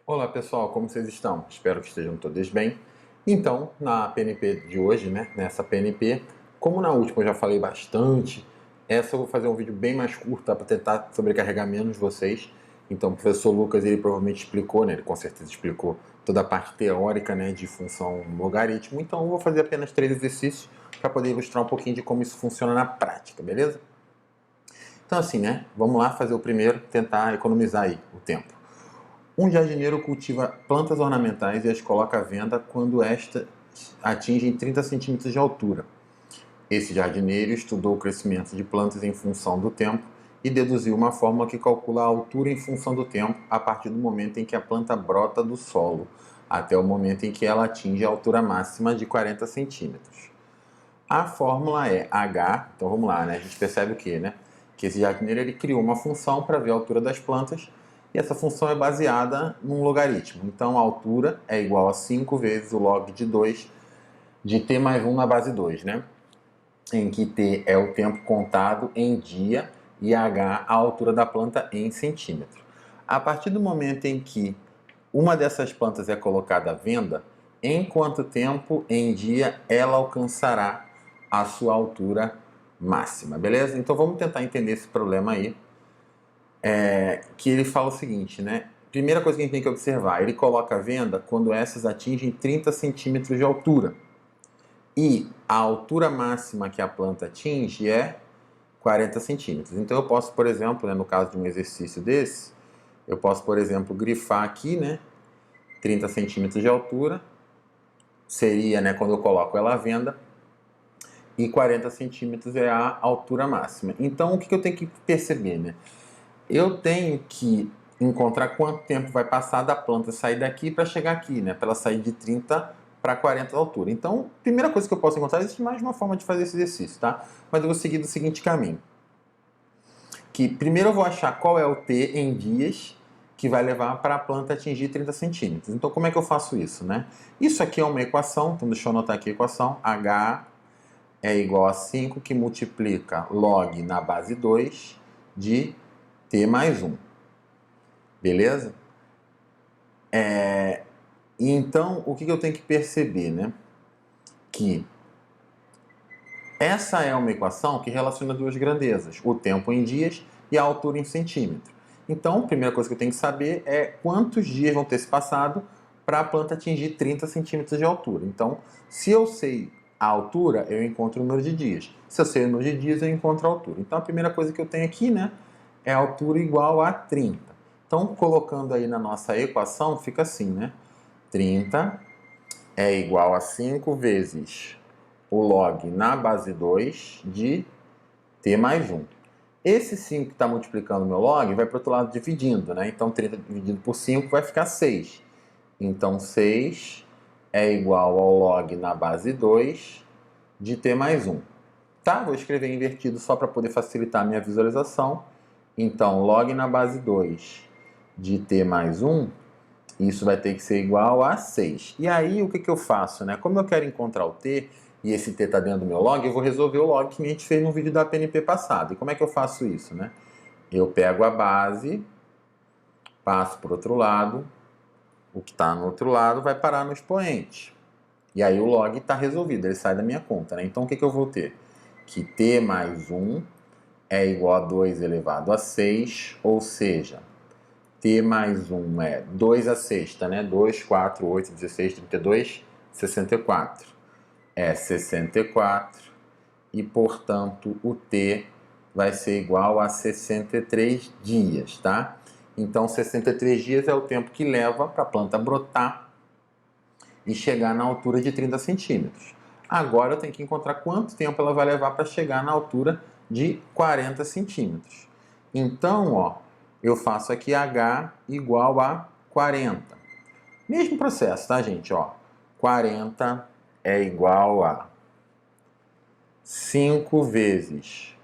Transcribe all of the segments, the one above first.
Olá pessoal, como vocês estão? Espero que estejam todos bem. Então, na PNP de hoje, nessa PNP, como na última eu já falei bastante, essa eu vou fazer um vídeo bem mais curto para tentar sobrecarregar menos vocês. Então, o professor Lucas, ele provavelmente explicou, ele com certeza explicou toda a parte teórica, de função logaritmo. Então, eu vou fazer apenas 3 exercícios para poder ilustrar um pouquinho de como isso funciona na prática, beleza? Então, assim, vamos lá fazer o primeiro, tentar economizar aí o tempo. Um jardineiro cultiva plantas ornamentais e as coloca à venda quando estas atingem 30 centímetros de altura. Esse jardineiro estudou o crescimento de plantas em função do tempo e deduziu uma fórmula que calcula a altura em função do tempo a partir do momento em que a planta brota do solo até o momento em que ela atinge a altura máxima de 40 centímetros. A fórmula é H, então vamos lá, a gente percebe o quê, Que esse jardineiro ele criou uma função para ver a altura das plantas e essa função é baseada num logaritmo. Então a altura é igual a 5 vezes o log de 2 de t mais 1 na base 2, Em que t é o tempo contado em dia e h a altura da planta em centímetro. A partir do momento em que uma dessas plantas é colocada à venda, em quanto tempo em dia ela alcançará a sua altura máxima, beleza? Então vamos tentar entender esse problema aí, que ele fala o seguinte, Primeira coisa que a gente tem que observar, ele coloca à venda quando essas atingem 30 centímetros de altura. E a altura máxima que a planta atinge é 40 centímetros. Então eu posso, por exemplo, no caso de um exercício desse, eu posso, por exemplo, grifar aqui, 30 centímetros de altura, seria, quando eu coloco ela à venda, e 40 centímetros é a altura máxima. Então, o que eu tenho que perceber, Eu tenho que encontrar quanto tempo vai passar da planta sair daqui para chegar aqui, para ela sair de 30 para 40 de altura. Então, primeira coisa que eu posso encontrar, existe mais de uma forma de fazer esse exercício, tá? Mas eu vou seguir do seguinte caminho. Que primeiro eu vou achar qual é o T em dias que vai levar para a planta atingir 30 centímetros. Então, como é que eu faço isso, Isso aqui é uma equação, então deixa eu anotar aqui a equação. H é igual a 5 que multiplica log na base 2 de t mais 1. Beleza? Então, o que eu tenho que perceber, Que essa é uma equação que relaciona duas grandezas, o tempo em dias e a altura em centímetro. Então, a primeira coisa que eu tenho que saber é quantos dias vão ter se passado para a planta atingir 30 centímetros de altura. Então, se eu sei a altura, eu encontro o número de dias. Se eu sei o número de dias, eu encontro a altura. Então, a primeira coisa que eu tenho aqui, é a altura igual a 30. Então, colocando aí na nossa equação, fica assim, 30 é igual a 5 vezes o log na base 2 de t mais 1. Esse 5 que está multiplicando o meu log vai para o outro lado dividindo, Então, 30 dividido por 5 vai ficar 6. Então, 6 é igual ao log na base 2 de t mais 1. Tá? Vou escrever invertido só para poder facilitar a minha visualização. Então, log na base 2 de t mais 1, isso vai ter que ser igual a 6. E aí, o que eu faço? Como eu quero encontrar o t, e esse t está dentro do meu log, eu vou resolver o log que a gente fez no vídeo da PNP passado. E como é que eu faço isso? Eu pego a base, passo para o outro lado, o que está no outro lado vai parar no expoente. E aí o log está resolvido, ele sai da minha conta. Então, o que eu vou ter? Que t mais 1 é igual a 2 elevado a 6, ou seja, t mais 1 é 2 a sexta, 2, 4, 8, 16, 32, 64. É 64 e, portanto, o t vai ser igual a 63 dias, tá? Então, 63 dias é o tempo que leva para a planta brotar e chegar na altura de 30 centímetros. Agora eu tenho que encontrar quanto tempo ela vai levar para chegar na altura de 40 centímetros. Então, eu faço aqui H igual a 40. Mesmo processo, tá, gente? 40 é igual a 5 vezes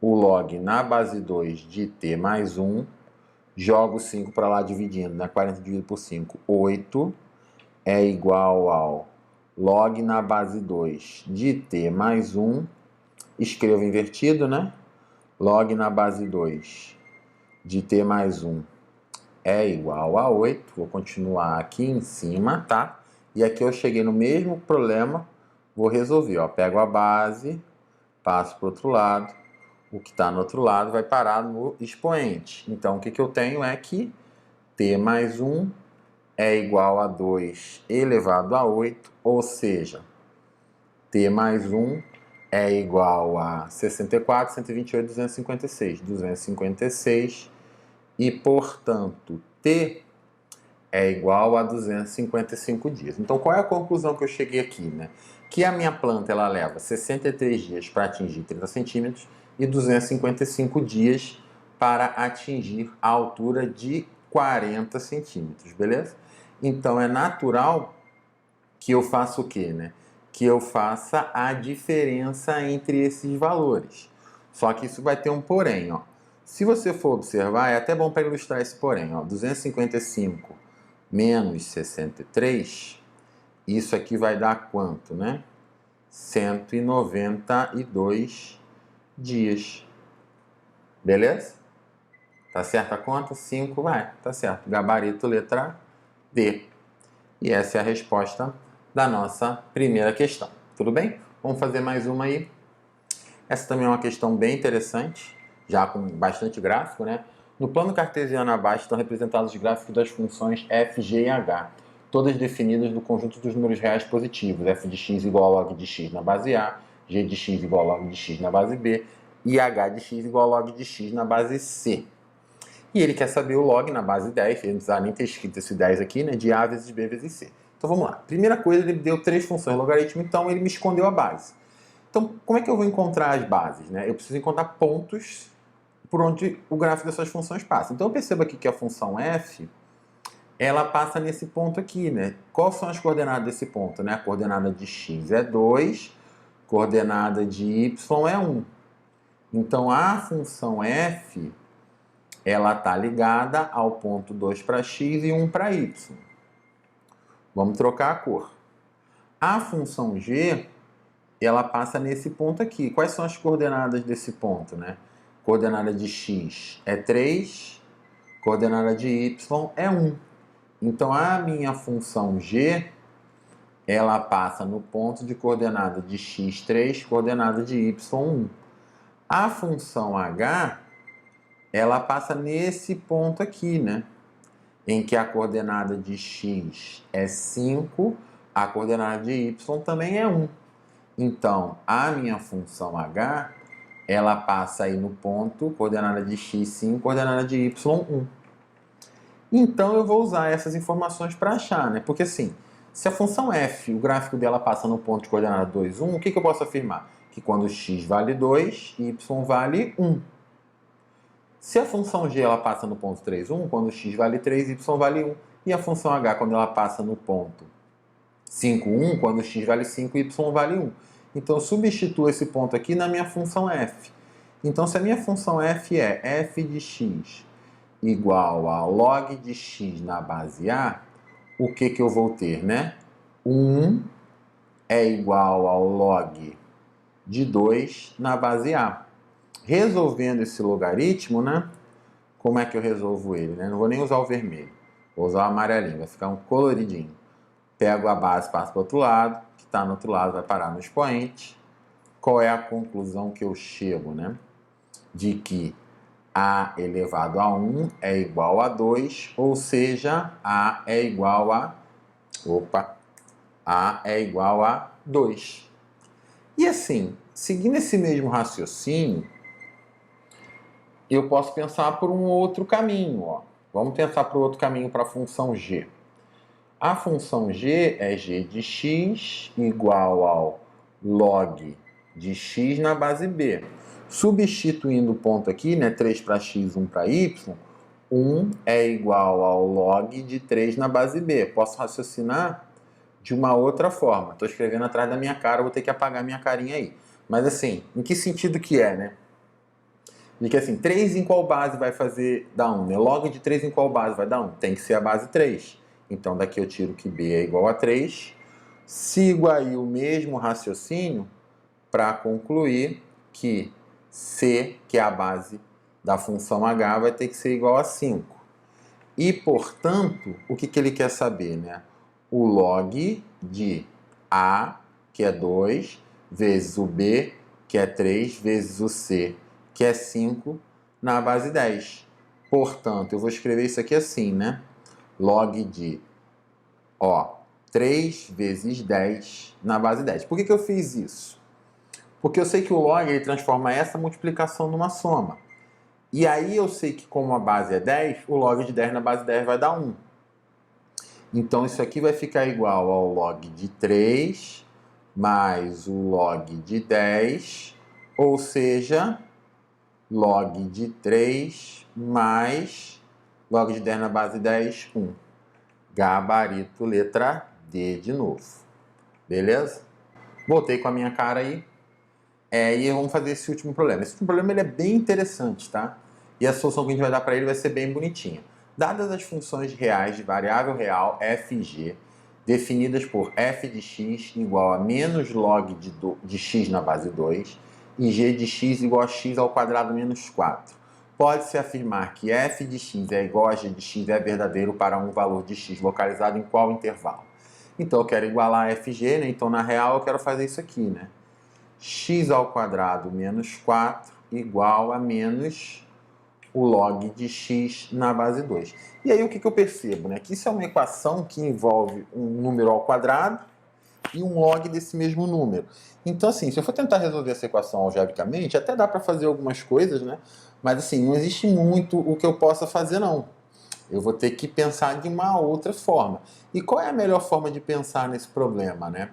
o log na base 2 de t mais 1. Jogo 5 para lá dividindo, 40 dividido por 5, 8. É igual ao log na base 2 de t mais 1. Escrevo invertido, Log na base 2 de t mais 1 é igual a 8. Vou continuar aqui em cima, tá? E aqui eu cheguei no mesmo problema, vou resolver, ó. Pego a base, passo para o outro lado. O que está no outro lado vai parar no expoente. Então, o que eu tenho é que t mais 1 é igual a 2 elevado a 8, ou seja, t mais 1 é igual a 64, 128, 256. 256 e, portanto, t é igual a 255 dias. Então, qual é a conclusão que eu cheguei aqui, né? Que a minha planta ela leva 63 dias para atingir 30 centímetros e 255 dias para atingir a altura de 40 centímetros, beleza? Então, é natural que eu faça o quê, né? Que eu faça a diferença entre esses valores. Só que isso vai ter um porém, ó. Se você for observar, é até bom para ilustrar esse porém, ó. 255 menos 63, isso aqui vai dar quanto, né? 192 dias. Beleza? Tá certa a conta? 5 vai, tá certo. Gabarito letra D. E essa é a resposta da nossa primeira questão. Tudo bem? Vamos fazer mais uma aí. Essa também é uma questão bem interessante, já com bastante gráfico, né? No plano cartesiano abaixo estão representados os gráficos das funções f, g e h, todas definidas no conjunto dos números reais positivos, f de x igual a log de x na base A, g de x igual a log de x na base B e h de x igual a log de x na base C. E ele quer saber o log na base 10, ele não precisa nem ter escrito esse 10 aqui, né, de A vezes B vezes C. Então vamos lá. Primeira coisa, ele deu 3 funções logaritmo, então ele me escondeu a base. Então, como é que eu vou encontrar as bases, né? Eu preciso encontrar pontos por onde o gráfico dessas funções passa. Então eu percebo aqui que a função f, ela passa nesse ponto aqui, né? Quais são as coordenadas desse ponto, né? A coordenada de x é 2, coordenada de y é 1. Então a função f, ela está ligada ao ponto 2 para x e 1 para y. Vamos trocar a cor. A função g, ela passa nesse ponto aqui. Quais são as coordenadas desse ponto, né? Coordenada de x é 3, coordenada de y é 1. Então, a minha função g, ela passa no ponto de coordenada de x 3, coordenada de y 1. A função h, ela passa nesse ponto aqui, né? Em que a coordenada de x é 5, a coordenada de y também é 1. Então, a minha função h, ela passa aí no ponto, coordenada de x 5, coordenada de y 1. Então, eu vou usar essas informações para achar, né? Porque assim, se a função f, o gráfico dela passa no ponto de coordenada 2, 1, o que eu posso afirmar? Que quando x vale 2, y vale 1. Se a função g ela passa no ponto 3, 1, quando x vale 3, y vale 1. E a função h, quando ela passa no ponto 5, 1, quando x vale 5, y vale 1. Então, eu substituo esse ponto aqui na minha função f. Então, se a minha função f é f de x igual a log de x na base A, o que eu vou ter, né? 1 é igual ao log de 2 na base A. Resolvendo esse logaritmo, né? Como é que eu resolvo ele, né? Não vou nem usar o vermelho, vou usar o amarelinho, vai ficar um coloridinho. Pego a base, passo para o outro lado, que está no outro lado vai parar no expoente. Qual é a conclusão que eu chego, né? De que a elevado a 1 é igual a 2, ou seja, a é igual a... a é igual a 2. E assim, seguindo esse mesmo raciocínio, eu posso pensar por um outro caminho, ó. Vamos pensar por outro caminho para a função g. A função g é g de x igual ao log de x na base b. Substituindo o ponto aqui, né, 3 para x, 1 para y, 1 é igual ao log de 3 na base b. Posso raciocinar de uma outra forma. Estou escrevendo atrás da minha cara, vou ter que apagar minha carinha aí. Mas assim, em que sentido que é, né? De que assim, 3 em qual base vai dar 1, né? Log de 3 em qual base vai dar 1? Tem que ser a base 3. Então daqui eu tiro que b é igual a 3. Sigo aí o mesmo raciocínio para concluir que c, que é a base da função h, vai ter que ser igual a 5. E, portanto, o que ele quer saber, né? O log de A, que é 2, vezes o B, que é 3, vezes o C, que é 5, na base 10. Portanto, eu vou escrever isso aqui assim, né? Log de, 3 vezes 10 na base 10. Por que eu fiz isso? Porque eu sei que o log ele transforma essa multiplicação numa soma. E aí eu sei que como a base é 10, o log de 10 na base 10 vai dar 1. Então isso aqui vai ficar igual ao log de 3 mais o log de 10, ou seja, log de 3 mais log de 10 na base 10, 1. Gabarito letra D de novo. Beleza? Voltei com a minha cara aí. E vamos fazer esse último problema. Esse último problema ele é bem interessante, tá? E a solução que a gente vai dar para ele vai ser bem bonitinha. Dadas as funções reais de variável real f e g, definidas por f de x igual a menos log de x na base 2 e g de x igual a x ao quadrado menos 4, pode-se afirmar que f de x é igual a g de x é verdadeiro para um valor de x localizado em qual intervalo? Então eu quero igualar a fg, né? Então na real eu quero fazer isso aqui, né? X ao quadrado menos 4 igual a menos o log de x na base 2. E aí o que eu percebo? Né? Que isso é uma equação que envolve um número ao quadrado e um log desse mesmo número. Então, assim, se eu for tentar resolver essa equação algebricamente, até dá para fazer algumas coisas, né? Mas, assim, não existe muito o que eu possa fazer, não. Eu vou ter que pensar de uma outra forma. E qual é a melhor forma de pensar nesse problema, né?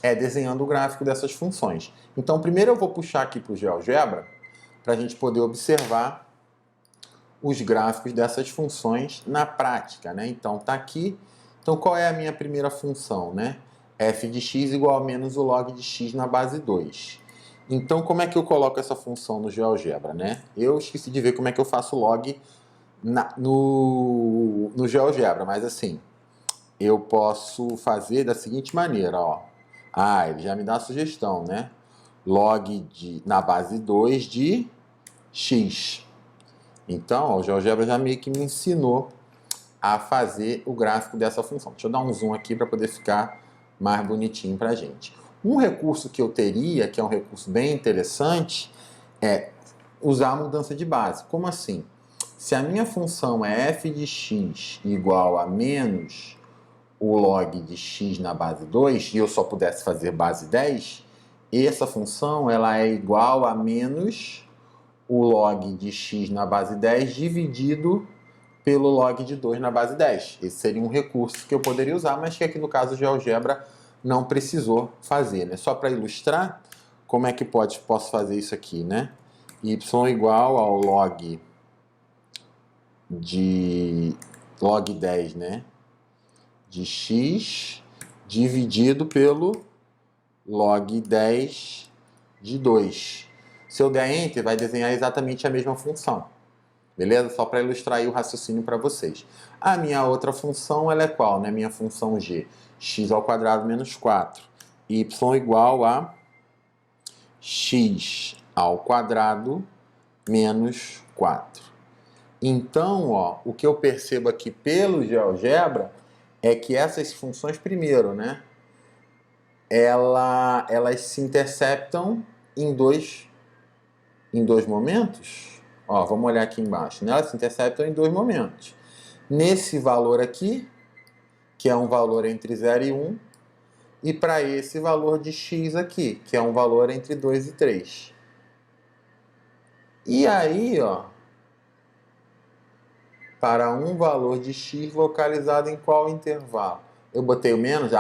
É desenhando o gráfico dessas funções. Então, primeiro eu vou puxar aqui para o GeoGebra, para a gente poder observar os gráficos dessas funções na prática, né? Então, tá aqui. Então, qual é a minha primeira função, né? F de x igual a menos o log de x na base 2. Então, como é que eu coloco essa função no GeoGebra, né? Eu esqueci de ver como é que eu faço log no GeoGebra, mas assim, eu posso fazer da seguinte maneira, ó. Ele já me dá a sugestão, né? Log na base 2 de x. Então, ó, o GeoGebra já meio que me ensinou a fazer o gráfico dessa função. Deixa eu dar um zoom aqui para poder ficar mais bonitinho para a gente. Um recurso que eu teria, que é um recurso bem interessante, é usar a mudança de base. Como assim? Se a minha função é f de x igual a menos o log de x na base 2, e eu só pudesse fazer base 10, essa função ela é igual a menos o log de x na base 10 dividido pelo log de 2 na base 10. Esse seria um recurso que eu poderia usar, mas que aqui no caso o GeoGebra não precisou fazer, né? Só para ilustrar, como é que posso fazer isso aqui, né? Y igual ao log 10, né? De x dividido pelo log 10 de 2. Se eu der Enter, vai desenhar exatamente a mesma função. Beleza? Só para ilustrar aí o raciocínio para vocês. A minha outra função, ela é qual? Né? Minha função g, x ao quadrado menos 4. Y igual a x ao quadrado menos 4. Então, ó, o que eu percebo aqui pelo GeoGebra é que essas funções, primeiro, né? Elas se interceptam em dois momentos. Ó, vamos olhar aqui embaixo. Né? Elas se interceptam em dois momentos. Nesse valor aqui, que é um valor entre 0 e 1, e para esse valor de x aqui, que é um valor entre 2 e 3. E aí, ó, para um valor de x localizado em qual intervalo? Eu botei o menos?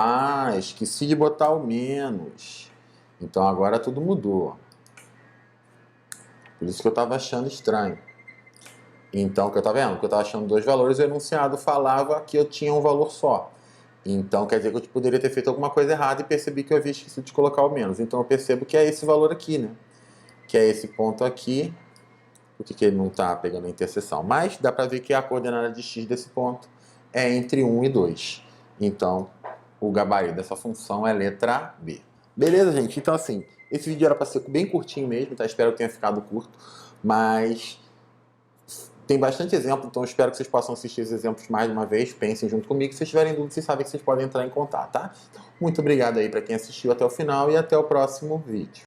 Esqueci de botar o menos. Então agora tudo mudou. Por isso que eu estava achando estranho. Então, o que eu estava vendo? Que eu estava achando dois valores, o enunciado falava que eu tinha um valor só. Então, quer dizer que eu poderia ter feito alguma coisa errada e percebi que eu havia esquecido de colocar o menos. Então, eu percebo que é esse valor aqui, né? Que é esse ponto aqui. Por que ele não está pegando a interseção? Mas dá para ver que a coordenada de x desse ponto é entre 1 e 2. Então, o gabarito dessa função é letra B. Beleza, gente? Então, assim, esse vídeo era para ser bem curtinho mesmo, tá? Espero que tenha ficado curto. Mas Tem bastante exemplo, então espero que vocês possam assistir esses exemplos mais uma vez, pensem junto comigo. Se vocês tiverem dúvida, vocês sabem que vocês podem entrar em contato, tá? Muito obrigado aí para quem assistiu até o final e até o próximo vídeo.